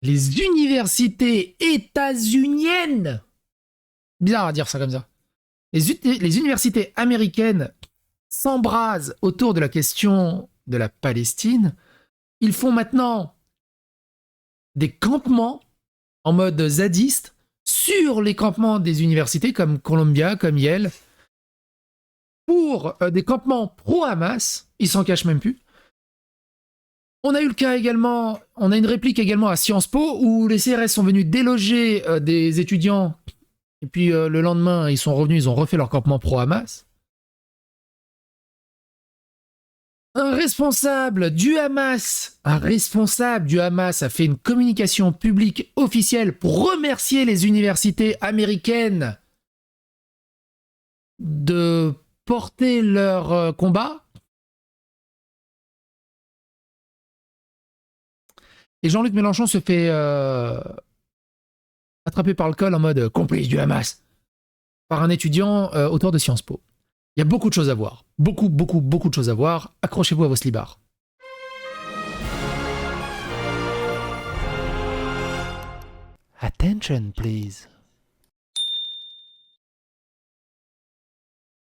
les universités états-uniennes, bizarre à dire ça comme ça, les universités américaines s'embrasent autour de la question de la Palestine. Ils font maintenant des campements en mode zadiste sur les campements des universités comme Columbia, comme Yale, pour des campements pro-Hamas. Ils s'en cachent même plus. On a eu le cas également, on a une réplique également à Sciences Po où les CRS sont venus déloger des étudiants et puis le lendemain ils sont revenus, ils ont refait leur campement pro-Hamas. Un responsable du Hamas a fait une communication publique officielle pour remercier les universités américaines de porter leur combat. Et Jean-Luc Mélenchon se fait attraper par le col en mode complice du Hamas par un étudiant autour de Sciences Po. Il y a beaucoup de choses à voir. Beaucoup de choses à voir. Accrochez-vous à vos slibards. Attention, please.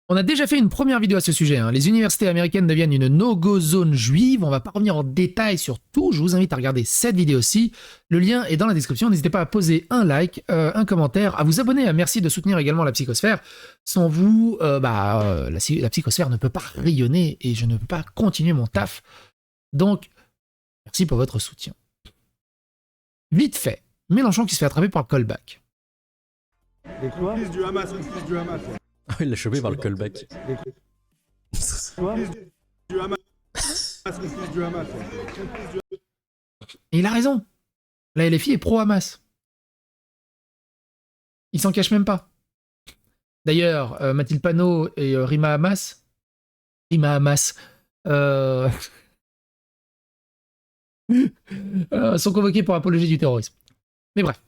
On a déjà fait une première vidéo à ce sujet. Les universités américaines deviennent une no-go zone juive. On va pas revenir en détail sur tout. Je vous invite à regarder cette vidéo-ci. Le lien est dans la description. N'hésitez pas à poser un like, un commentaire, à vous abonner. Merci de soutenir également la psychosphère. Sans vous, la psychosphère ne peut pas rayonner et je ne peux pas continuer mon taf. Donc, merci pour votre soutien. Vite fait, Mélenchon qui se fait attraper par le callback. Complice du Hamas. Ah, il l'a chopé par le callback. Et il a raison. La LFI est pro-Hamas. Il s'en cache même pas. D'ailleurs, Mathilde Panot et Rima Hamas sont convoqués pour apologie du terrorisme. Mais bref.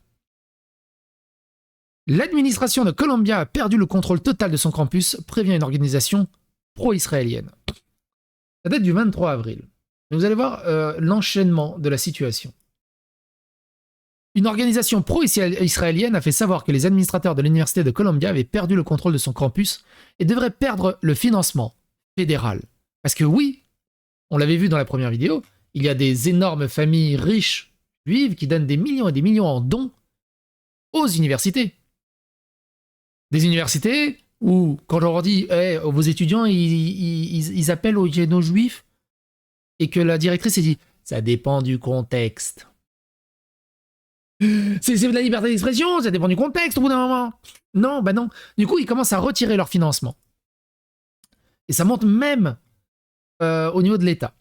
L'administration de Columbia a perdu le contrôle total de son campus, prévient une organisation pro-israélienne. Ça date du 23 avril. Et vous allez voir l'enchaînement de la situation. Une organisation pro-israélienne a fait savoir que les administrateurs de l'université de Columbia avaient perdu le contrôle de son campus et devraient perdre le financement fédéral. Parce que oui, on l'avait vu dans la première vidéo, il y a des énormes familles riches juives qui donnent des millions et des millions en dons aux universités. Des universités où, quand on leur dit vos étudiants, ils appellent aux génocides juifs, et que la directrice s'est dit ça dépend du contexte. C'est de la liberté d'expression, ça dépend du contexte au bout d'un moment. Non, bah non. Du coup, ils commencent à retirer leur financement. Et ça monte même au niveau de l'État.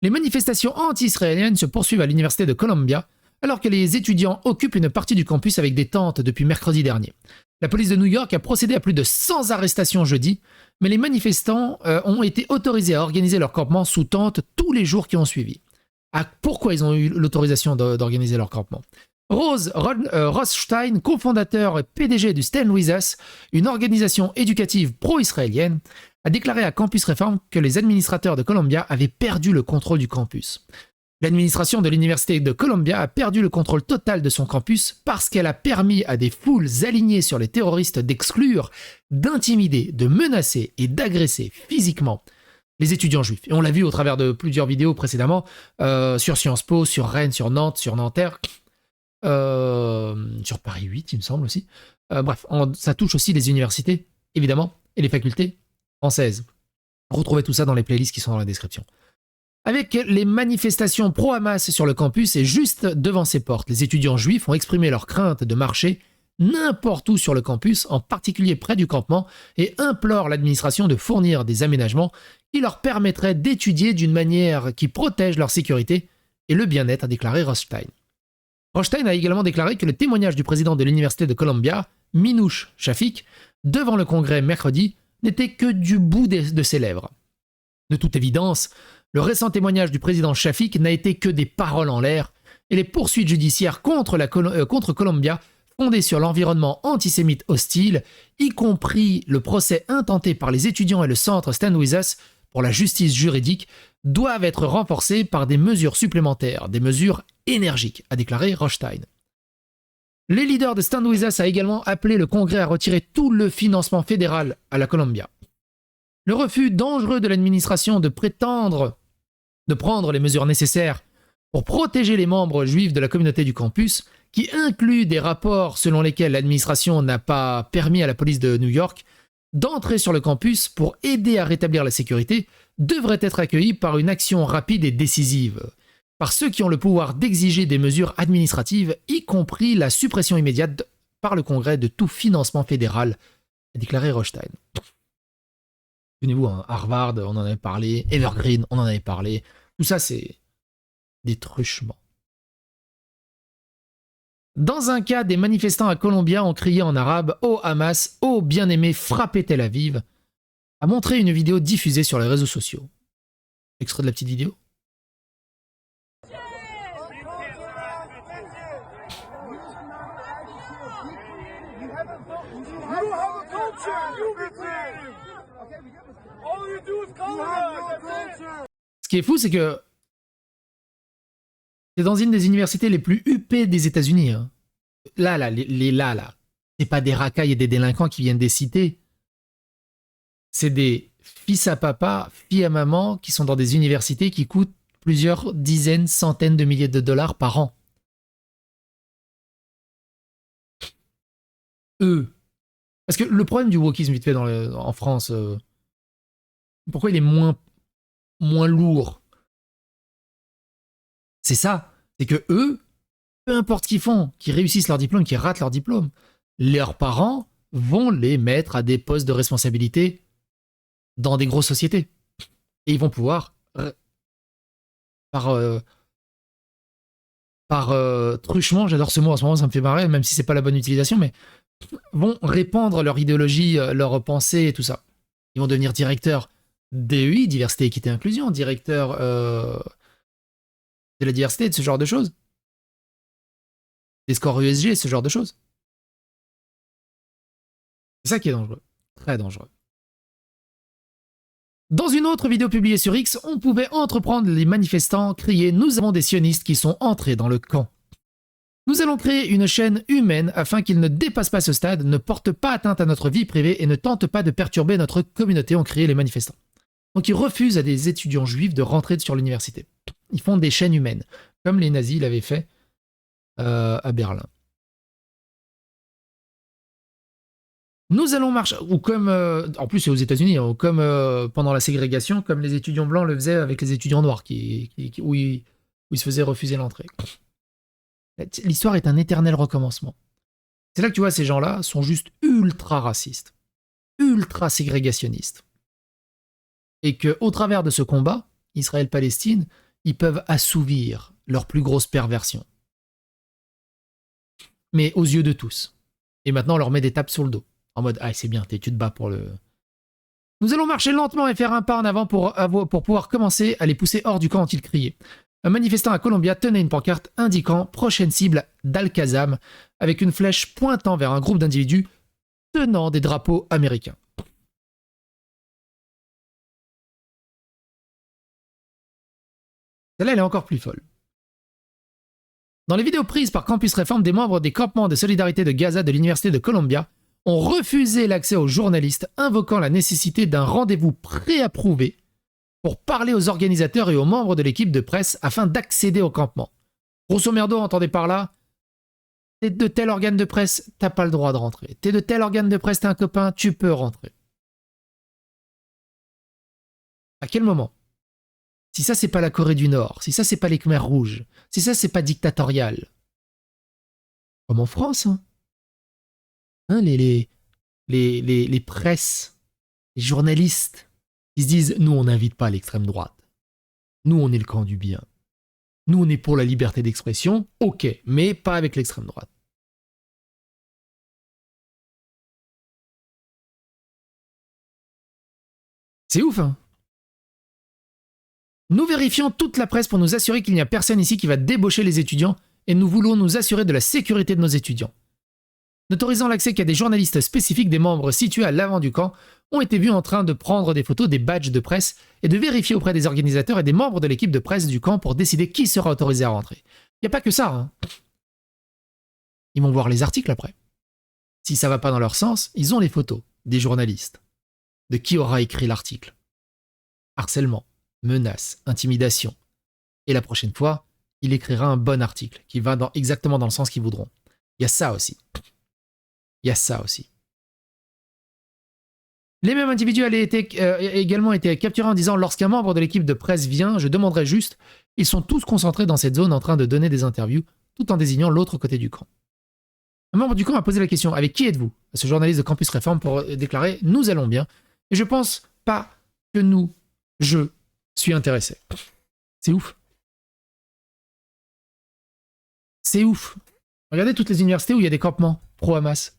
Les manifestations anti-israéliennes se poursuivent à l'université de Columbia, alors que les étudiants occupent une partie du campus avec des tentes depuis mercredi dernier. La police de New York a procédé à plus de 100 arrestations jeudi, mais les manifestants ont été autorisés à organiser leur campement sous tente tous les jours qui ont suivi. Pourquoi ils ont eu l'autorisation d'organiser leur campement? Rose Rothstein, cofondateur et PDG du Stand With Us, une organisation éducative pro-israélienne, a déclaré à Campus Reform que les administrateurs de Columbia avaient perdu le contrôle du campus. L'administration de l'université de Columbia a perdu le contrôle total de son campus parce qu'elle a permis à des foules alignées sur les terroristes d'exclure, d'intimider, de menacer et d'agresser physiquement les étudiants juifs. Et on l'a vu au travers de plusieurs vidéos précédemment, sur Sciences Po, sur Rennes, sur Nantes, sur Nanterre, sur Paris 8, il me semble aussi. Bref, ça touche aussi les universités, évidemment, et les facultés françaises. Retrouvez tout ça dans les playlists qui sont dans la description. Avec les manifestations pro-Hamas sur le campus et juste devant ses portes, les étudiants juifs ont exprimé leur crainte de marcher n'importe où sur le campus, en particulier près du campement, et implorent l'administration de fournir des aménagements qui leur permettraient d'étudier d'une manière qui protège leur sécurité et le bien-être, a déclaré Rothstein. Rothstein a également déclaré que le témoignage du président de l'université de Columbia, Minouche Shafik, devant le congrès mercredi, n'était que du bout de ses lèvres. De toute évidence, le récent témoignage du président Shafik n'a été que des paroles en l'air, et les poursuites judiciaires contre Columbia, fondées sur l'environnement antisémite hostile, y compris le procès intenté par les étudiants et le centre Stand With Us pour la justice juridique, doivent être renforcées par des mesures supplémentaires, des mesures énergiques, a déclaré Rothstein. Les leaders de Stand With Us a également appelé le Congrès à retirer tout le financement fédéral à la Columbia. Le refus dangereux de l'administration de prendre les mesures nécessaires pour protéger les membres juifs de la communauté du campus, qui inclut des rapports selon lesquels l'administration n'a pas permis à la police de New York d'entrer sur le campus pour aider à rétablir la sécurité, devrait être accueilli par une action rapide et décisive, par ceux qui ont le pouvoir d'exiger des mesures administratives, y compris la suppression immédiate par le Congrès de tout financement fédéral, a déclaré Rothstein. Souvenez-vous, hein, Harvard, on en avait parlé, Evergreen, on en avait parlé, tout ça c'est des truchements. Dans un cas, des manifestants à Columbia ont crié en arabe « Ô Hamas, ô bien-aimé, frappez Tel Aviv », a montré une vidéo diffusée sur les réseaux sociaux. Extrait de la petite vidéo. Ce qui est fou, c'est que c'est dans une des universités les plus huppées des États-Unis. Hein. Là, c'est pas des racailles et des délinquants qui viennent des cités. C'est des fils à papa, filles à maman qui sont dans des universités qui coûtent plusieurs dizaines, centaines de milliers de dollars par an. Eux. Parce que le problème du wokisme vite fait en France, pourquoi il est moins lourd? C'est ça, c'est que eux, peu importe ce qu'ils font, qu'ils réussissent leur diplôme, qu'ils ratent leur diplôme, leurs parents vont les mettre à des postes de responsabilité dans des grosses sociétés. Et ils vont pouvoir, par truchement, j'adore ce mot en ce moment, ça me fait marrer, même si c'est pas la bonne utilisation, mais vont répandre leur idéologie, leur pensée et tout ça. Ils vont devenir directeurs DEI, diversité, équité, inclusion, directeurs de la diversité, de ce genre de choses. Des scores USG, ce genre de choses. C'est ça qui est dangereux. Très dangereux. Dans une autre vidéo publiée sur X, on pouvait entreprendre les manifestants crier « Nous avons des sionistes qui sont entrés dans le camp ». Nous allons créer une chaîne humaine afin qu'ils ne dépassent pas ce stade, ne portent pas atteinte à notre vie privée et ne tentent pas de perturber notre communauté, ont crié les manifestants. Donc ils refusent à des étudiants juifs de rentrer sur l'université. Ils font des chaînes humaines, comme les nazis l'avaient fait à Berlin. Nous allons marcher, ou comme, en plus c'est aux États-Unis, hein, comme pendant la ségrégation, comme les étudiants blancs le faisaient avec les étudiants noirs, où ils se faisaient refuser l'entrée. L'histoire est un éternel recommencement. C'est là que tu vois, ces gens-là sont juste ultra racistes, ultra ségrégationnistes. Et qu'au travers de ce combat, Israël-Palestine, ils peuvent assouvir leur plus grosse perversion. Mais aux yeux de tous. Et maintenant, on leur met des tapes sur le dos. En mode, ah, c'est bien, tu te bats pour le... Nous allons marcher lentement et faire un pas en avant pour pouvoir commencer à les pousser hors du camp, ont-ils crié. Un manifestant à Columbia tenait une pancarte indiquant prochaine cible d'Al-Qassam avec une flèche pointant vers un groupe d'individus tenant des drapeaux américains. Celle-là, elle est encore plus folle. Dans les vidéos prises par Campus Réforme, des membres des campements de solidarité de Gaza de l'Université de Columbia ont refusé l'accès aux journalistes, invoquant la nécessité d'un rendez-vous préapprouvé pour parler aux organisateurs et aux membres de l'équipe de presse afin d'accéder au campement. Grosso merdo, entendez par là, t'es de tel organe de presse, t'as pas le droit de rentrer. T'es de tel organe de presse, t'es un copain, tu peux rentrer. À quel moment? Si ça, c'est pas la Corée du Nord, si ça, c'est pas les Khmers rouges, si ça, c'est pas dictatorial. Comme en France, hein. Hein, les presses, les journalistes, ils se disent « Nous, on n'invite pas l'extrême droite. Nous, on est le camp du bien. Nous, on est pour la liberté d'expression, ok, mais pas avec l'extrême droite. » C'est ouf, hein? Nous vérifions toute la presse pour nous assurer qu'il n'y a personne ici qui va débaucher les étudiants et nous voulons nous assurer de la sécurité de nos étudiants. n'autorisant l'accès qu'à des journalistes spécifiques, des membres situés à l'avant du camp ont été vus en train de prendre des photos des badges de presse et de vérifier auprès des organisateurs et des membres de l'équipe de presse du camp pour décider qui sera autorisé à rentrer. Il n'y a pas que ça. Hein. Ils vont voir les articles après. Si ça va pas dans leur sens, ils ont les photos des journalistes. De qui aura écrit l'article. Harcèlement, menace, intimidation. Et la prochaine fois, il écrira un bon article qui va exactement dans le sens qu'ils voudront. Il y a ça aussi. Il y a ça aussi. Les mêmes individus allaient également été capturés en disant « Lorsqu'un membre de l'équipe de presse vient, je demanderai juste, ils sont tous concentrés dans cette zone en train de donner des interviews, tout en désignant l'autre côté du camp. » Un membre du camp a posé la question « Avec qui êtes-vous » à ce journaliste de Campus Réforme pour déclarer « Nous allons bien, et je pense pas que je suis intéressé. » C'est ouf. C'est ouf. Regardez toutes les universités où il y a des campements pro-Hamas.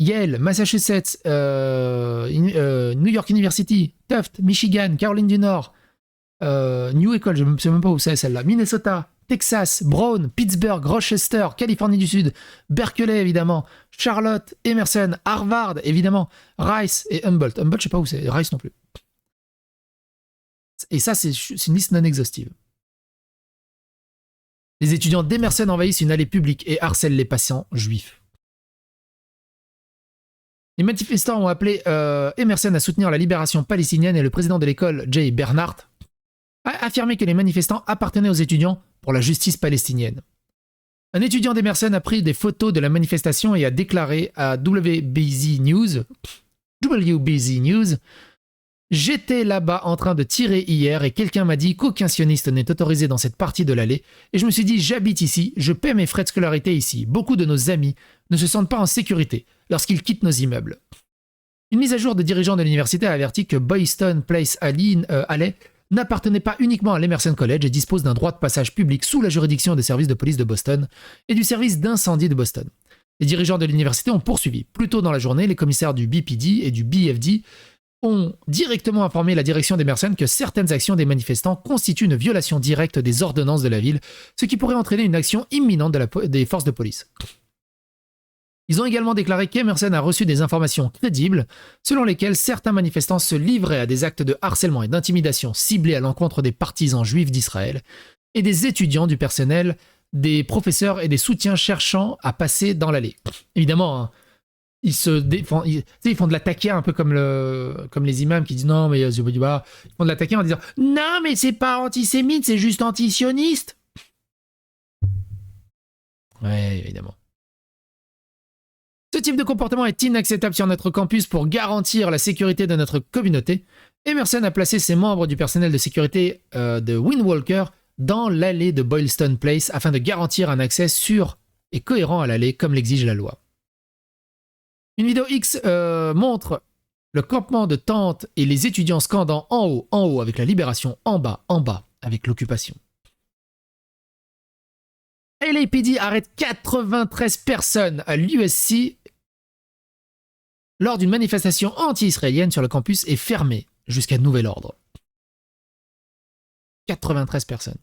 Yale, Massachusetts, New York University, Tufts, Michigan, Caroline du Nord, New École, je ne sais même pas où c'est celle-là, Minnesota, Texas, Brown, Pittsburgh, Rochester, Californie du Sud, Berkeley évidemment, Charlotte, Emerson, Harvard évidemment, Rice et Humboldt. Humboldt, je sais pas où c'est, Rice non plus. Et ça, c'est une liste non exhaustive. Les étudiants d'Emerson envahissent une allée publique et harcèlent les patients juifs. Les manifestants ont appelé Emerson à soutenir la libération palestinienne et le président de l'école, Jay Bernhardt, a affirmé que les manifestants appartenaient aux étudiants pour la justice palestinienne. Un étudiant d'Emerson a pris des photos de la manifestation et a déclaré à WBZ News « J'étais là-bas en train de tirer hier et quelqu'un m'a dit qu'aucun sioniste n'est autorisé dans cette partie de l'allée et je me suis dit j'habite ici, je paie mes frais de scolarité ici. Beaucoup de nos amis ne se sentent pas en sécurité lorsqu'ils quittent nos immeubles. » Une mise à jour de dirigeants de l'université a averti que Boyston Place Alley n'appartenait pas uniquement à l'Emerson College et dispose d'un droit de passage public sous la juridiction des services de police de Boston et du service d'incendie de Boston. Les dirigeants de l'université ont poursuivi. Plus tôt dans la journée, les commissaires du BPD et du BFD ont directement informé la direction d'Emerson que certaines actions des manifestants constituent une violation directe des ordonnances de la ville, ce qui pourrait entraîner une action imminente des forces de police. Ils ont également déclaré qu'Emerson a reçu des informations crédibles selon lesquelles certains manifestants se livraient à des actes de harcèlement et d'intimidation ciblés à l'encontre des partisans juifs d'Israël et des étudiants, du personnel, des professeurs et des soutiens cherchant à passer dans l'allée. Évidemment, hein, ils font de la taquia un peu comme les imams qui disent non mais ils font de la taquia en disant non mais c'est pas antisémite, c'est juste antisioniste. Ouais, évidemment. Ce type de comportement est inacceptable sur notre campus pour garantir la sécurité de notre communauté. Emerson a placé ses membres du personnel de sécurité de Windwalker dans l'allée de Boylston Place afin de garantir un accès sûr et cohérent à l'allée comme l'exige la loi. Une vidéo X montre le campement de tentes et les étudiants scandant en haut avec la libération, en bas avec l'occupation. LAPD arrête 93 personnes à l'USC lors d'une manifestation anti-israélienne sur le campus est fermée jusqu'à nouvel ordre. 93 personnes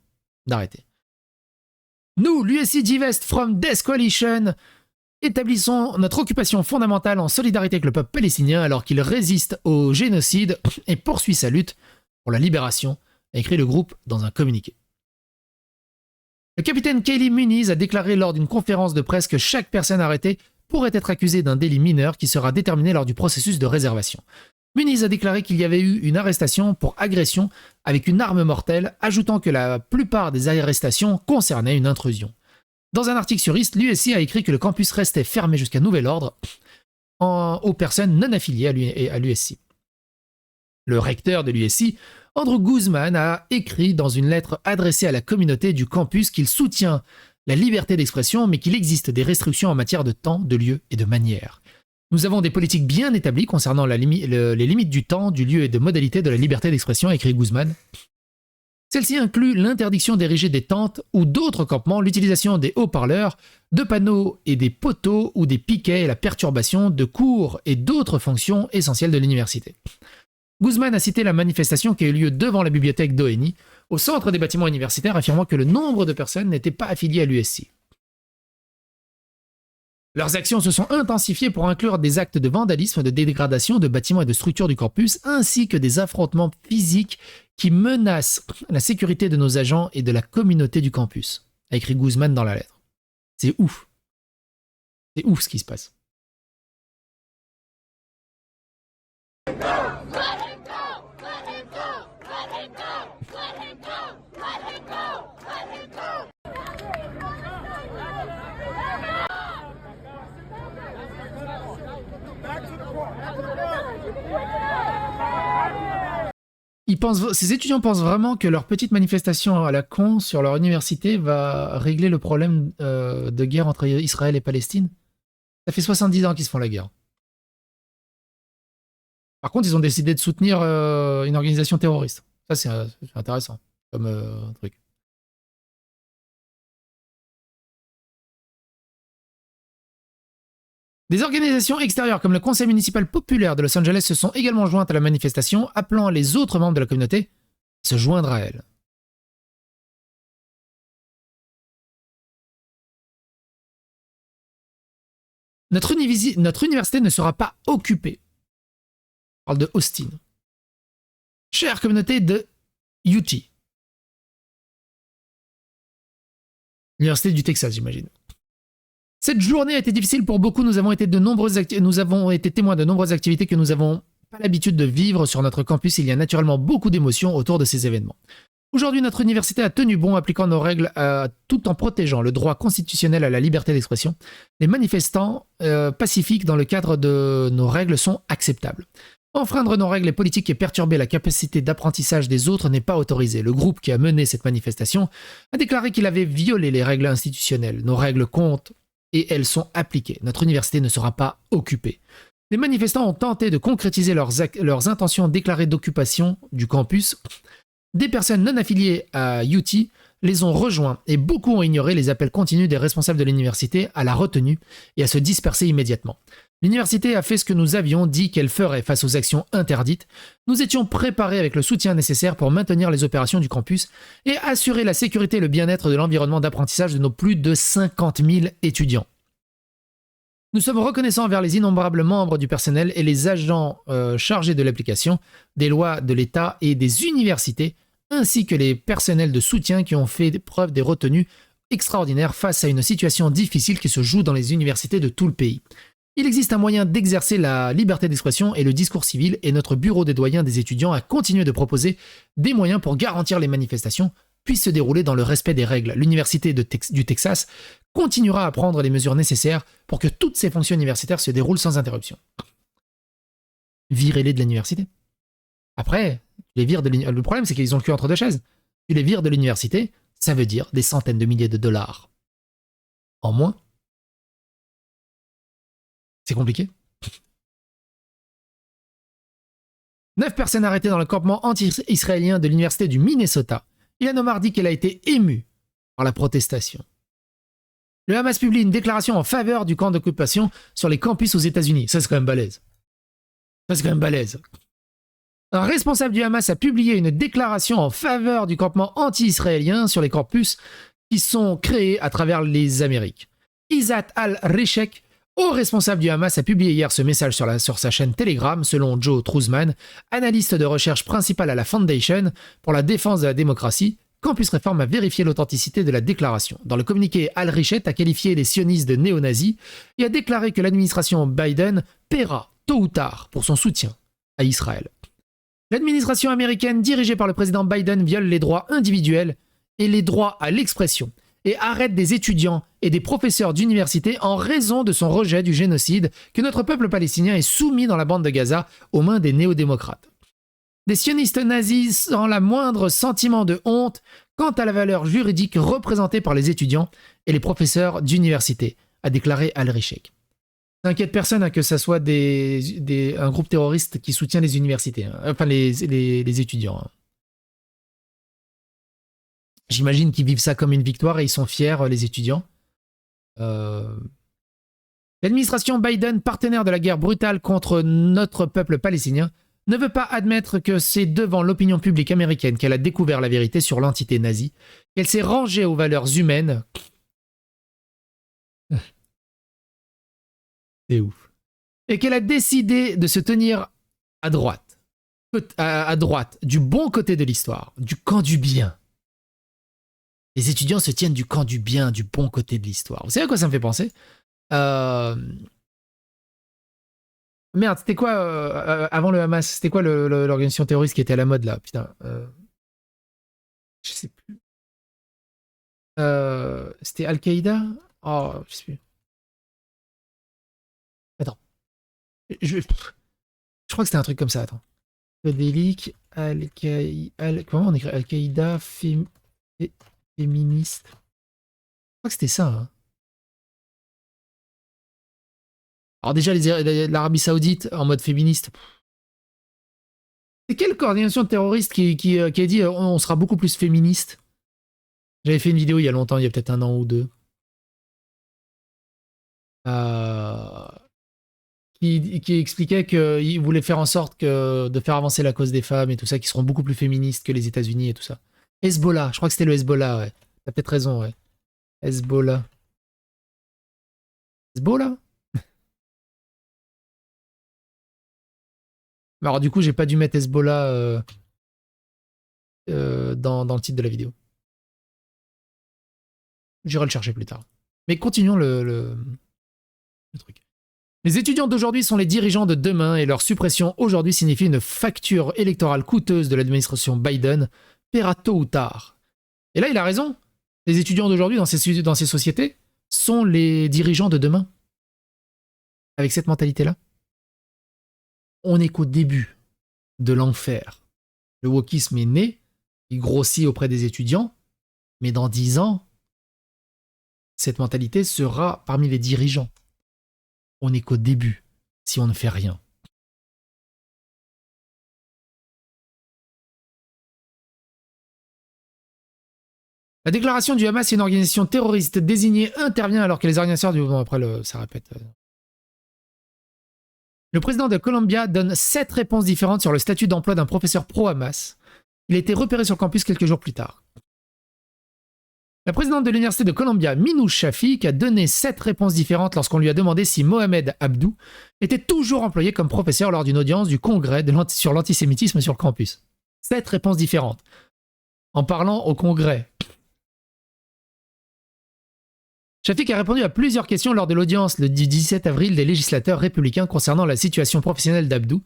d'arrêter. Nous, l'USC divest from Death Coalition, établissons notre occupation fondamentale en solidarité avec le peuple palestinien alors qu'il résiste au génocide et poursuit sa lutte pour la libération, a écrit le groupe dans un communiqué. Le capitaine Kaylee Muniz a déclaré lors d'une conférence de presse que chaque personne arrêtée pourrait être accusée d'un délit mineur qui sera déterminé lors du processus de réservation. Muniz a déclaré qu'il y avait eu une arrestation pour agression avec une arme mortelle, ajoutant que la plupart des arrestations concernaient une intrusion. Dans un article sur East, l'USC a écrit que le campus restait fermé jusqu'à nouvel ordre aux personnes non affiliées à l'USC. Le recteur de l'USC, Andrew Guzman, a écrit dans une lettre adressée à la communauté du campus qu'il soutient la liberté d'expression, mais qu'il existe des restrictions en matière de temps, de lieu et de manière. Nous avons des politiques bien établies concernant les limites du temps, du lieu et de modalités de la liberté d'expression, a écrit Guzman. Celle-ci inclut l'interdiction d'ériger des tentes ou d'autres campements, l'utilisation des haut-parleurs, de panneaux et des poteaux ou des piquets et la perturbation de cours et d'autres fonctions essentielles de l'université. Guzman a cité la manifestation qui a eu lieu devant la bibliothèque d'ONI, au centre des bâtiments universitaires, affirmant que le nombre de personnes n'était pas affiliées à l'USC. Leurs actions se sont intensifiées pour inclure des actes de vandalisme, de dégradation de bâtiments et de structures du campus, ainsi que des affrontements physiques qui menacent la sécurité de nos agents et de la communauté du campus, a écrit Guzman dans la lettre. C'est ouf. C'est ouf ce qui se passe. Ces étudiants pensent vraiment que leur petite manifestation à la con sur leur université va régler le problème de guerre entre Israël et Palestine. Ça fait 70 ans qu'ils se font la guerre. Par contre, ils ont décidé de soutenir une organisation terroriste. Ça, c'est intéressant comme truc. Des organisations extérieures comme le Conseil municipal populaire de Los Angeles se sont également jointes à la manifestation, appelant les autres membres de la communauté à se joindre à elle. Notre université ne sera pas occupée. On parle de Austin. Chère communauté de UT. L'université du Texas, j'imagine. Cette journée a été difficile pour beaucoup. Nous avons été témoins de nombreuses activités que nous n'avons pas l'habitude de vivre sur notre campus. Il y a naturellement beaucoup d'émotions autour de ces événements. Aujourd'hui, notre université a tenu bon, appliquant nos règles tout en protégeant le droit constitutionnel à la liberté d'expression. Les manifestants pacifiques dans le cadre de nos règles sont acceptables. Enfreindre nos règles politiques et perturber la capacité d'apprentissage des autres n'est pas autorisé. Le groupe qui a mené cette manifestation a déclaré qu'il avait violé les règles institutionnelles. Nos règles comptent et elles sont appliquées. Notre université ne sera pas occupée. Les manifestants ont tenté de concrétiser leurs intentions déclarées d'occupation du campus. Des personnes non affiliées à UT les ont rejoints et beaucoup ont ignoré les appels continus des responsables de l'université à la retenue et à se disperser immédiatement. L'université a fait ce que nous avions dit qu'elle ferait face aux actions interdites. Nous étions préparés avec le soutien nécessaire pour maintenir les opérations du campus et assurer la sécurité et le bien-être de l'environnement d'apprentissage de nos plus de 50 000 étudiants. Nous sommes reconnaissants envers les innombrables membres du personnel et les agents chargés de l'application des lois de l'État et des universités, ainsi que les personnels de soutien qui ont fait preuve des retenues extraordinaires face à une situation difficile qui se joue dans les universités de tout le pays. Il existe un moyen d'exercer la liberté d'expression et le discours civil, et notre bureau des doyens des étudiants a continué de proposer des moyens pour garantir les manifestations puissent se dérouler dans le respect des règles. L'université du Texas continuera à prendre les mesures nécessaires pour que toutes ces fonctions universitaires se déroulent sans interruption. Virez-les de l'université. Après, le problème, c'est qu'ils ont le cul entre deux chaises. Tu les vires de l'université, ça veut dire des centaines de milliers de dollars. En moins. C'est compliqué. 9 personnes arrêtées dans le campement anti-israélien de l'université du Minnesota. Ilhan Omar dit qu'elle a été émue par la protestation. Le Hamas publie une déclaration en faveur du camp d'occupation sur les campus aux États-Unis. Ça, c'est quand même balèze. Un responsable du Hamas a publié une déclaration en faveur du campement anti-israélien sur les campus qui sont créés à travers les Amériques. Izzat al-Rishek, haut responsable du Hamas, a publié hier ce message sur sa chaîne Telegram, selon Joe Truzman, analyste de recherche principal à la Foundation pour la défense de la démocratie. Campus Reform a vérifié l'authenticité de la déclaration. Dans le communiqué, Al-Rishek a qualifié les sionistes de néo-nazis et a déclaré que l'administration Biden paiera, tôt ou tard, pour son soutien à Israël. L'administration américaine dirigée par le président Biden viole les droits individuels et les droits à l'expression et arrête des étudiants et des professeurs d'université en raison de son rejet du génocide que notre peuple palestinien est soumis dans la bande de Gaza aux mains des néo-démocrates. Des sionistes nazis sans la moindre sentiment de honte quant à la valeur juridique représentée par les étudiants et les professeurs d'université, a déclaré Al-Rishek. N'inquiète personne que ça soit un groupe terroriste qui soutient les universités, les étudiants. J'imagine qu'ils vivent ça comme une victoire et ils sont fiers, les étudiants. L'administration Biden, partenaire de la guerre brutale contre notre peuple palestinien, ne veut pas admettre que c'est devant l'opinion publique américaine qu'elle a découvert la vérité sur l'entité nazie, qu'elle s'est rangée aux valeurs humaines C'est ouf. Et qu'elle a décidé de se tenir à droite. À droite, du bon côté de l'histoire, du camp du bien. Les étudiants se tiennent du camp du bien, du bon côté de l'histoire. Vous savez à quoi ça me fait penser? Merde, c'était quoi avant le Hamas? C'était quoi l'organisation terroriste qui était à la mode là? Putain. Je sais plus. C'était Al-Qaïda? Oh, je sais plus. Attends. Je crois que c'était un truc comme ça, attends. Délique, comment on écrit Al-Qaïda féministe. Je crois que c'était ça. Hein. Alors déjà, l'Arabie Saoudite en mode féministe. C'est quelle coordination terroriste qui a dit on sera beaucoup plus féministe? J'avais fait une vidéo il y a longtemps, il y a peut-être un an ou deux. Qui expliquait qu'ils voulaient faire en sorte de faire avancer la cause des femmes et tout ça, qui seront beaucoup plus féministes que les États-Unis et tout ça. Hezbollah, je crois que c'était le Hezbollah, ouais. T'as peut-être raison, ouais. Hezbollah. Hezbollah? Alors du coup, j'ai pas dû mettre Hezbollah dans le titre de la vidéo. J'irai le chercher plus tard. Mais continuons le truc. Les étudiants d'aujourd'hui sont les dirigeants de demain et leur suppression aujourd'hui signifie une facture électorale coûteuse de l'administration Biden, paiera tôt ou tard. Et là, il a raison. Les étudiants d'aujourd'hui dans ces sociétés sont les dirigeants de demain. Avec cette mentalité-là. On n'est qu'au début de l'enfer. Le wokisme est né, il grossit auprès des étudiants, mais dans 10 ans, cette mentalité sera parmi les dirigeants. On n'est qu'au début, si on ne fait rien. La déclaration du Hamas, une organisation terroriste désignée, intervient alors que les organisateurs du mouvement, après ça répète. Le président de Columbia donne 7 réponses différentes sur le statut d'emploi d'un professeur pro-Hamas. Il a été repéré sur le campus quelques jours plus tard. La présidente de l'université de Columbia, Minouche Shafik, a donné 7 réponses différentes lorsqu'on lui a demandé si Mohamed Abdou était toujours employé comme professeur lors d'une audience du congrès sur l'antisémitisme sur le campus. 7 réponses différentes. En parlant au congrès. Shafik a répondu à plusieurs questions lors de l'audience du 17 avril des législateurs républicains concernant la situation professionnelle d'Abdou,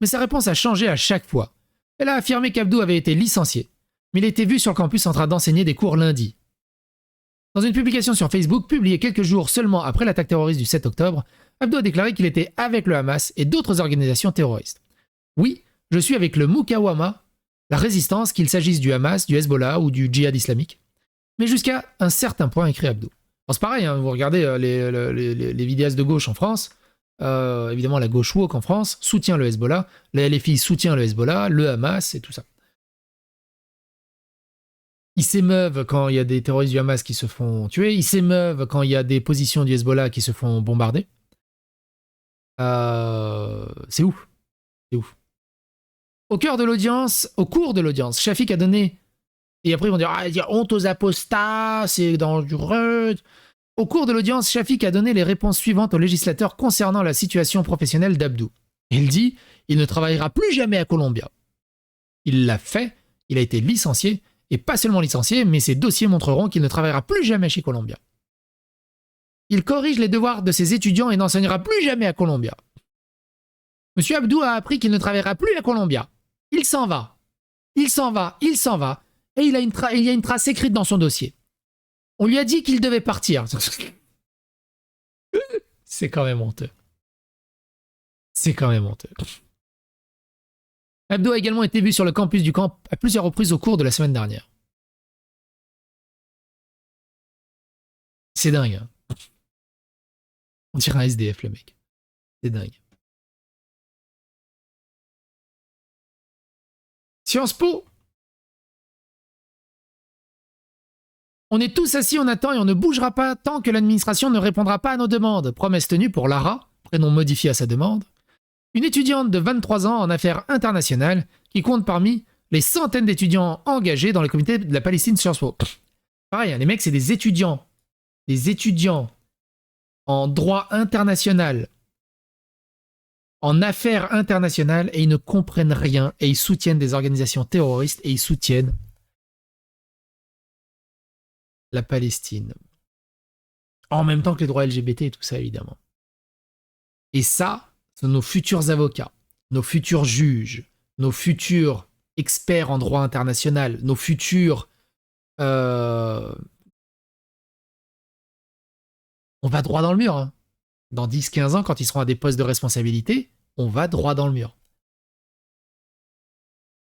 mais sa réponse a changé à chaque fois. Elle a affirmé qu'Abdou avait été licencié, mais il était vu sur le campus en train d'enseigner des cours lundi. Dans une publication sur Facebook, publiée quelques jours seulement après l'attaque terroriste du 7 octobre, Abdou a déclaré qu'il était avec le Hamas et d'autres organisations terroristes. Oui, je suis avec le Mukawama, la résistance, qu'il s'agisse du Hamas, du Hezbollah ou du djihad islamique. Mais jusqu'à un certain point, écrit Abdou. C'est pareil, hein, vous regardez les vidéastes de gauche en France, évidemment la gauche woke en France soutient le Hezbollah, la LFI soutient le Hezbollah, le Hamas et tout ça. Ils s'émeuvent quand il y a des terroristes du Hamas qui se font tuer, ils s'émeuvent quand il y a des positions du Hezbollah qui se font bombarder. C'est ouf. C'est ouf. Au cours de l'audience, Shafik a donné... Et après, ils vont dire « honte aux apostats, c'est dangereux ». Au cours de l'audience, Shafik a donné les réponses suivantes aux législateurs concernant la situation professionnelle d'Abdou. Il dit « il ne travaillera plus jamais à Columbia ». Il l'a fait, il a été licencié, et pas seulement licencié, mais ses dossiers montreront qu'il ne travaillera plus jamais chez Columbia. Il corrige les devoirs de ses étudiants et n'enseignera plus jamais à Columbia. Monsieur Abdou a appris qu'il ne travaillera plus à Columbia. Il s'en va. Il s'en va. Il s'en va. Et il y a une trace écrite dans son dossier. On lui a dit qu'il devait partir. C'est quand même honteux. C'est quand même honteux. Abdou a également été vu sur le campus du camp à plusieurs reprises au cours de la semaine dernière. C'est dingue. Hein. On dirait un SDF, le mec. C'est dingue. Sciences Po. On est tous assis, on attend et on ne bougera pas tant que l'administration ne répondra pas à nos demandes. Promesse tenue pour Lara, prénom modifié à sa demande. Une étudiante de 23 ans en affaires internationales qui compte parmi les centaines d'étudiants engagés dans le comité de la Palestine Sciences Po. Pareil, hein, les mecs, c'est des étudiants en droit international en affaires internationales et ils ne comprennent rien et ils soutiennent des organisations terroristes et ils soutiennent la Palestine. En même temps que les droits LGBT et tout ça, évidemment. Et ça, sont nos futurs avocats, nos futurs juges, nos futurs experts en droit international, nos futurs... On va droit dans le mur. Hein. Dans 10-15 ans, quand ils seront à des postes de responsabilité, on va droit dans le mur.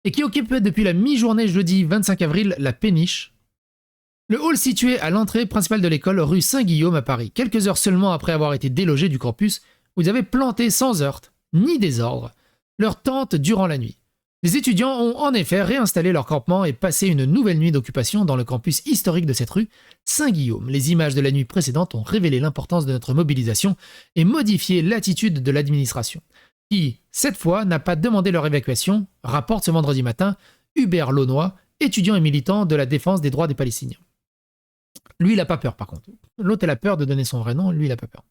Et qui occupe depuis la mi-journée jeudi 25 avril la péniche, le hall situé à l'entrée principale de l'école rue Saint-Guillaume à Paris, quelques heures seulement après avoir été délogés du campus, où ils avaient planté sans heurts ni désordre leur tente durant la nuit. Les étudiants ont en effet réinstallé leur campement et passé une nouvelle nuit d'occupation dans le campus historique de cette rue, Saint-Guillaume. Les images de la nuit précédente ont révélé l'importance de notre mobilisation et modifié l'attitude de l'administration, qui, cette fois, n'a pas demandé leur évacuation, rapporte ce vendredi matin Hubert Launois, étudiant et militant de la défense des droits des Palestiniens. Lui, il n'a pas peur par contre. L'autre, il a peur de donner son vrai nom, lui, il n'a pas peur.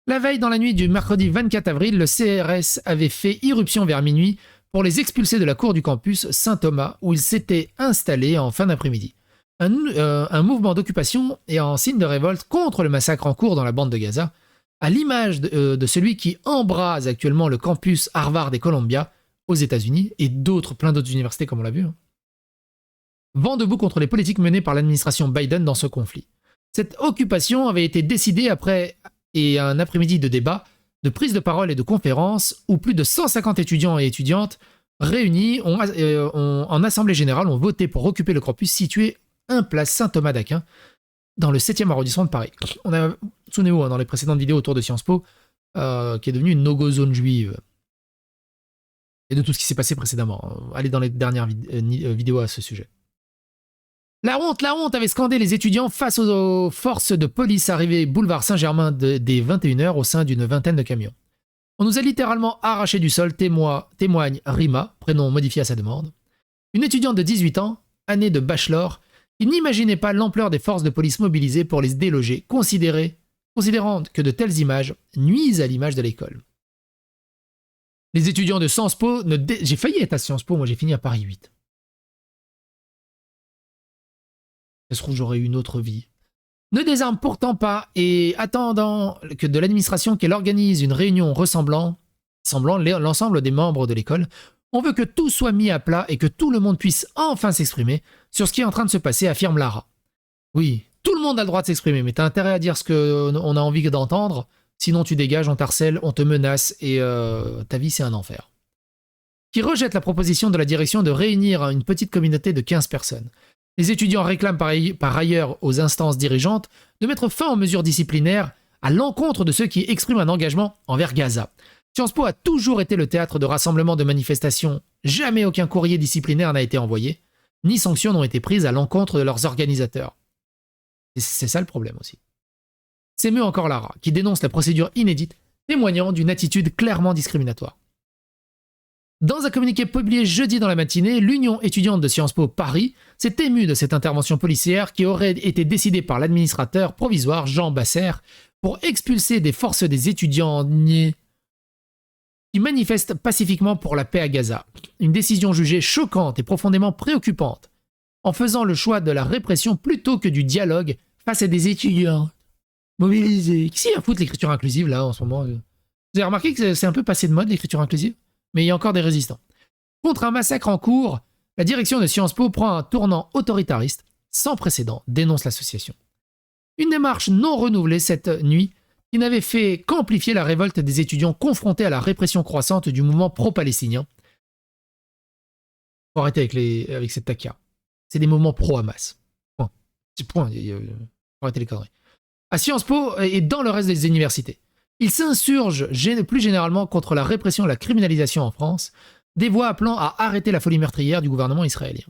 La veille, dans la nuit du mercredi 24 avril, le CRS avait fait irruption vers minuit pour les expulser de la cour du campus Saint-Thomas, où ils s'étaient installés en fin d'après-midi. Un mouvement d'occupation et en signe de révolte contre le massacre en cours dans la bande de Gaza, à l'image de celui qui embrase actuellement le campus Harvard et Columbia aux États-Unis et plein d'autres universités comme on l'a vu. Hein. Vent debout contre les politiques menées par l'administration Biden dans ce conflit. Cette occupation avait été décidée après un après-midi de débat, de prise de parole et de conférences où plus de 150 étudiants et étudiantes réunis en assemblée générale ont voté pour occuper le campus situé 1 place Saint-Thomas d'Aquin dans le 7e arrondissement de Paris. On a, souvenez-vous, hein, dans les précédentes vidéos autour de Sciences Po, qui est devenue une no-go zone juive. Et de tout ce qui s'est passé précédemment. Allez dans les dernières vidéos à ce sujet. La honte avait scandé les étudiants face aux forces de police arrivées boulevard Saint-Germain dès 21h au sein d'une vingtaine de camions. On nous a littéralement arraché du sol, témoigne Rima, prénom modifié à sa demande. Une étudiante de 18 ans, année de bachelor, qui n'imaginait pas l'ampleur des forces de police mobilisées pour les déloger, considérant que de telles images nuisent à l'image de l'école. Les étudiants de Sciences Po, j'ai failli être à Sciences Po, moi j'ai fini à Paris 8. Ça se trouve, j'aurais eu une autre vie. Ne désarme pourtant pas et attendant que de l'administration qu'elle organise une réunion ressemblant l'ensemble des membres de l'école, on veut que tout soit mis à plat et que tout le monde puisse enfin s'exprimer sur ce qui est en train de se passer, affirme Lara. Oui, tout le monde a le droit de s'exprimer, mais t'as intérêt à dire ce qu'on a envie d'entendre, sinon tu dégages, on t'harcèle, on te menace et ta vie c'est un enfer. Qui rejette la proposition de la direction de réunir une petite communauté de 15 personnes. Les étudiants réclament par ailleurs aux instances dirigeantes de mettre fin aux mesures disciplinaires à l'encontre de ceux qui expriment un engagement envers Gaza. Sciences Po a toujours été le théâtre de rassemblements de manifestations. Jamais aucun courrier disciplinaire n'a été envoyé, ni sanctions n'ont été prises à l'encontre de leurs organisateurs. Et c'est ça le problème aussi. C'est mieux encore Lara, qui dénonce la procédure inédite, témoignant d'une attitude clairement discriminatoire. Dans un communiqué publié jeudi dans la matinée, l'Union étudiante de Sciences Po Paris s'est émue de cette intervention policière qui aurait été décidée par l'administrateur provisoire Jean Basser pour expulser des forces des étudiants qui manifestent pacifiquement pour la paix à Gaza. Une décision jugée choquante et profondément préoccupante, en faisant le choix de la répression plutôt que du dialogue face à des étudiants mobilisés. Qui s'y a foutre l'écriture inclusive là en ce moment? Vous avez remarqué que c'est un peu passé de mode l'écriture inclusive? Mais il y a encore des résistants. Contre un massacre en cours, la direction de Sciences Po prend un tournant autoritariste sans précédent, dénonce l'association. Une démarche non renouvelée cette nuit qui n'avait fait qu'amplifier la révolte des étudiants confrontés à la répression croissante du mouvement pro-palestinien. Faut arrêter avec cette taquia. C'est des mouvements pro-Hamas. Point. C'est point. Faut arrêter les conneries. À Sciences Po et dans le reste des universités. Ils s'insurgent plus généralement contre la répression et la criminalisation en France, des voix appelant à arrêter la folie meurtrière du gouvernement israélien.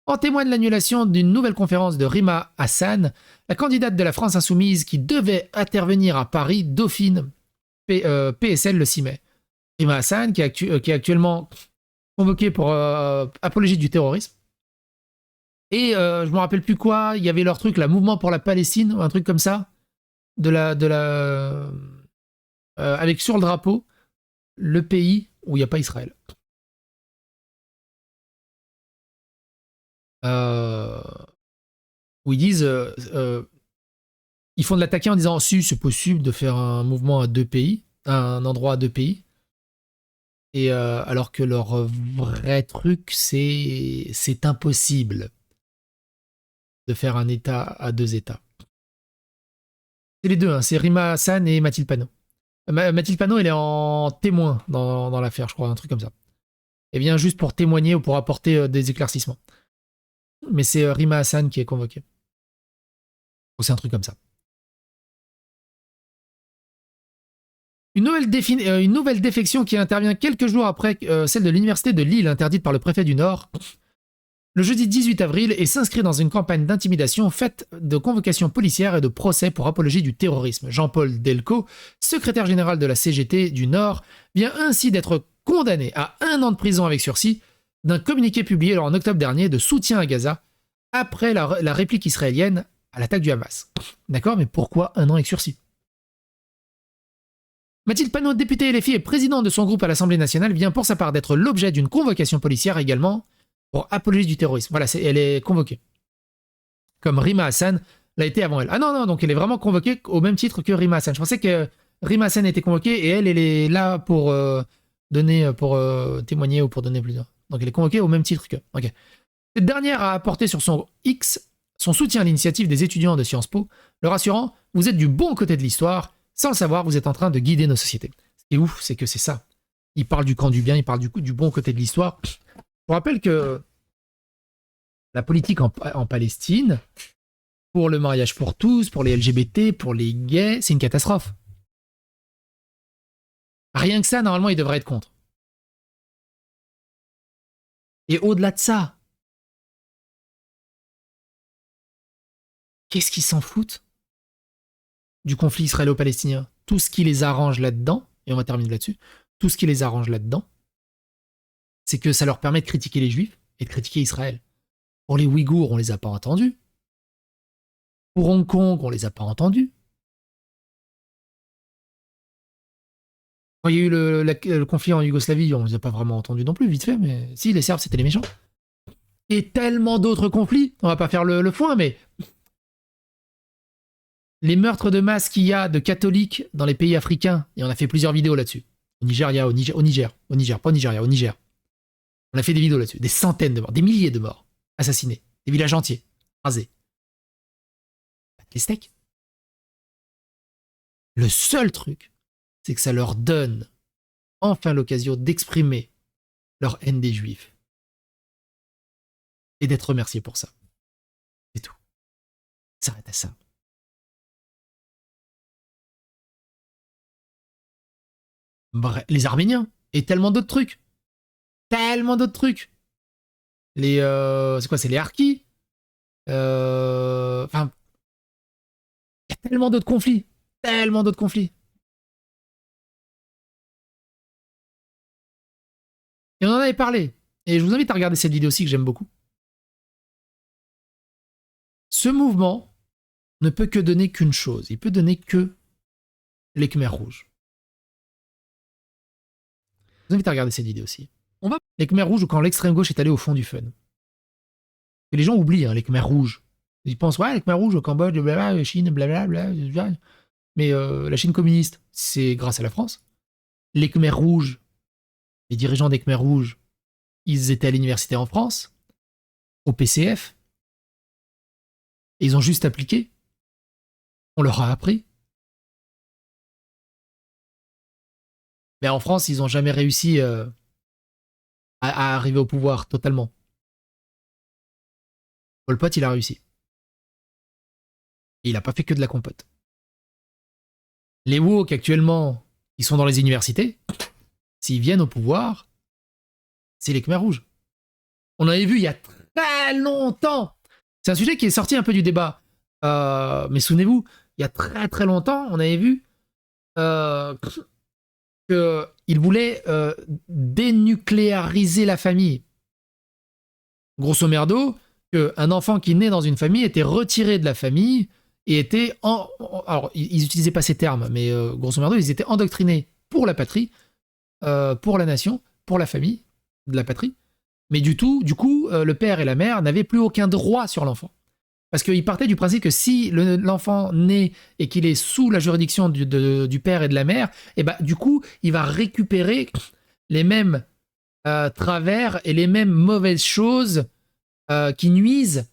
En témoigne l'annulation d'une nouvelle conférence de Rima Hassan, la candidate de la France Insoumise qui devait intervenir à Paris, Dauphine, PSL le 6 mai. Rima Hassan, qui est actuellement convoquée pour apologie du terrorisme. Et je me rappelle plus quoi, il y avait leur truc, la Mouvement pour la Palestine, ou un truc comme ça, avec sur le drapeau le pays où il n'y a pas Israël. Où ils disent... ils font de l'attaquer en disant si c'est possible de faire un mouvement à 2 pays, un endroit à 2 pays. Et alors que leur vrai truc, c'est impossible de faire un État à 2 États. C'est les deux, hein, c'est Rima Hassan et Mathilde Panot. Mathilde Panot, elle est en témoin dans l'affaire, je crois, un truc comme ça. Elle vient juste pour témoigner ou pour apporter des éclaircissements. Mais c'est Rima Hassan qui est convoquée. Ou c'est un truc comme ça. Une nouvelle défection qui intervient quelques jours après celle de l'université de Lille, interdite par le préfet du Nord, le jeudi 18 avril, et s'inscrit dans une campagne d'intimidation faite de convocations policières et de procès pour apologie du terrorisme. Jean-Paul Delco, secrétaire général de la CGT du Nord, vient ainsi d'être condamné à 1 an de prison avec sursis d'un communiqué publié en octobre dernier de soutien à Gaza après la réplique israélienne à l'attaque du Hamas. D'accord, mais pourquoi 1 an avec sursis ? Mathilde Panot, députée LFI et présidente de son groupe à l'Assemblée nationale, vient pour sa part d'être l'objet d'une convocation policière également pour apologie du terrorisme. Voilà, elle est convoquée. Comme Rima Hassan l'a été avant elle. Ah non, donc elle est vraiment convoquée au même titre que Rima Hassan. Je pensais que Rima Hassan était convoquée et elle est là pour témoigner ou pour donner plus. Donc elle est convoquée au même titre que. Ok. Cette dernière a apporté sur son X son soutien à l'initiative des étudiants de Sciences Po, leur assurant « Vous êtes du bon côté de l'histoire, sans le savoir, vous êtes en train de guider nos sociétés. » Ce qui est ouf, c'est que c'est ça. Il parle du camp du bien, il parle du bon côté de l'histoire. Je vous rappelle que la politique en Palestine, pour le mariage pour tous, pour les LGBT, pour les gays, c'est une catastrophe. Rien que ça, normalement, il devrait être contre. Et au-delà de ça, qu'est-ce qu'ils s'en foutent du conflit israélo-palestinien? Tout ce qui les arrange là-dedans, et on va terminer là-dessus, tout ce qui les arrange là-dedans, c'est que ça leur permet de critiquer les Juifs et de critiquer Israël. Pour les Ouïghours, on les a pas entendus. Pour Hong Kong, on les a pas entendus. Quand il y a eu le conflit en Yougoslavie, on les a pas vraiment entendus non plus, vite fait, mais si, les Serbes, c'était les méchants. Et tellement d'autres conflits, on va pas faire le foin, mais les meurtres de masse qu'il y a de catholiques dans les pays africains, et on a fait plusieurs vidéos là-dessus. Au Niger, pas au Nigeria, au Niger. On a fait des vidéos là-dessus. Des centaines de morts, des milliers de morts assassinés. Des villages entiers, rasés. Les steaks. Le seul truc, c'est que ça leur donne enfin l'occasion d'exprimer leur haine des Juifs. Et d'être remerciés pour ça. C'est tout. Ça s'arrête à ça. Bref, les Arméniens. Et tellement d'autres trucs. Tellement d'autres trucs. Les... c'est quoi? C'est les Harkis. Enfin... Il y a tellement d'autres conflits. Tellement d'autres conflits. Et on en avait parlé. Et je vous invite à regarder cette vidéo aussi que j'aime beaucoup. Ce mouvement ne peut que donner qu'une chose. Il peut donner que les Khmers rouges. Je vous invite à regarder cette vidéo aussi. Les Khmers rouges, quand l'extrême gauche est allée au fond du fun. Et les gens oublient, hein, les Khmers rouges. Ils pensent, ouais, les Khmers rouges au Cambodge, blablabla, Chine, blablabla. Mais la Chine communiste, c'est grâce à la France. Les Khmers rouges, les dirigeants des Khmers rouges, ils étaient à l'université en France, au PCF. Et ils ont juste appliqué. On leur a appris. Mais en France, ils n'ont jamais réussi à arriver au pouvoir totalement. Pol Pot, il a réussi. Et il n'a pas fait que de la compote. Les woke, actuellement, ils sont dans les universités. S'ils viennent au pouvoir, c'est les Khmers rouges. On avait vu il y a très longtemps. C'est un sujet qui est sorti un peu du débat. Mais souvenez-vous, il y a très très longtemps, on avait vu qu'ils voulaient dénucléariser la famille. Grosso merdo, qu'un enfant qui naît dans une famille était retiré de la famille et était alors, ils n'utilisaient pas ces termes, mais grosso merdo, ils étaient endoctrinés pour la patrie pour la nation, pour la famille, de la patrie. Mais du coup, le père et la mère n'avaient plus aucun droit sur l'enfant. Parce qu'ils partaient du principe que si l'enfant naît et qu'il est sous la juridiction du père et de la mère, et bah, du coup, il va récupérer les mêmes travers et les mêmes mauvaises choses qui nuisent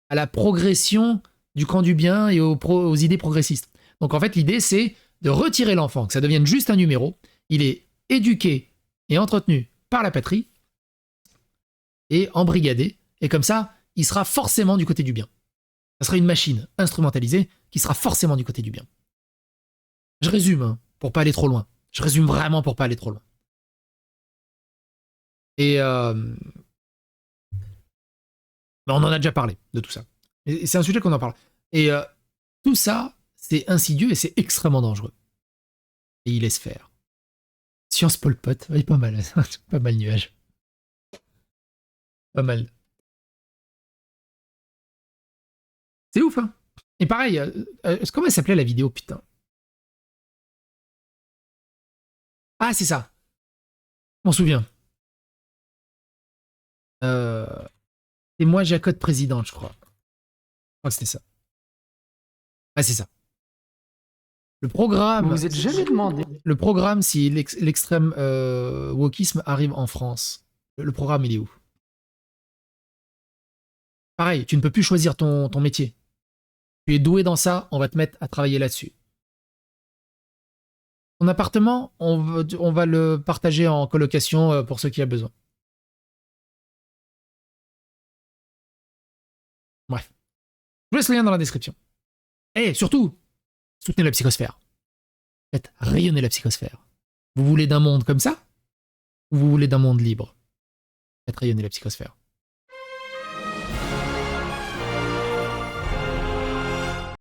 à la progression du camp du bien et aux idées progressistes. Donc en fait, l'idée, c'est de retirer l'enfant, que ça devienne juste un numéro. Il est éduqué et entretenu par la patrie et embrigadé. Et comme ça, il sera forcément du côté du bien. Ça sera une machine instrumentalisée qui sera forcément du côté du bien. Je résume, hein, pour pas aller trop loin. Je résume vraiment pour pas aller trop loin. Et mais on en a déjà parlé de tout ça. Et c'est un sujet qu'on en parle. Et tout ça, c'est insidieux et c'est extrêmement dangereux. Et il laisse faire. Science Pol Pot, ouais, pas mal. Pas mal nuage. Pas mal. C'est ouf, hein. Et pareil, comment elle s'appelait la vidéo, putain? Ah, c'est ça. Je m'en souviens. Et moi, Jacotte présidente, je crois. Je crois que c'était ça. Ah, c'est ça. Le programme. Vous vous êtes jamais demandé. Le programme, si l'extrême wokisme arrive en France, le programme, il est où? Pareil, tu ne peux plus choisir ton métier. Tu es doué dans ça, on va te mettre à travailler là-dessus. Ton appartement, on va le partager en colocation pour ceux qui ont besoin. Bref. Je vous laisse le lien dans la description. Et surtout, soutenez la psychosphère. Faites rayonner la psychosphère. Vous voulez d'un monde comme ça? Ou vous voulez d'un monde libre? Faites rayonner la psychosphère.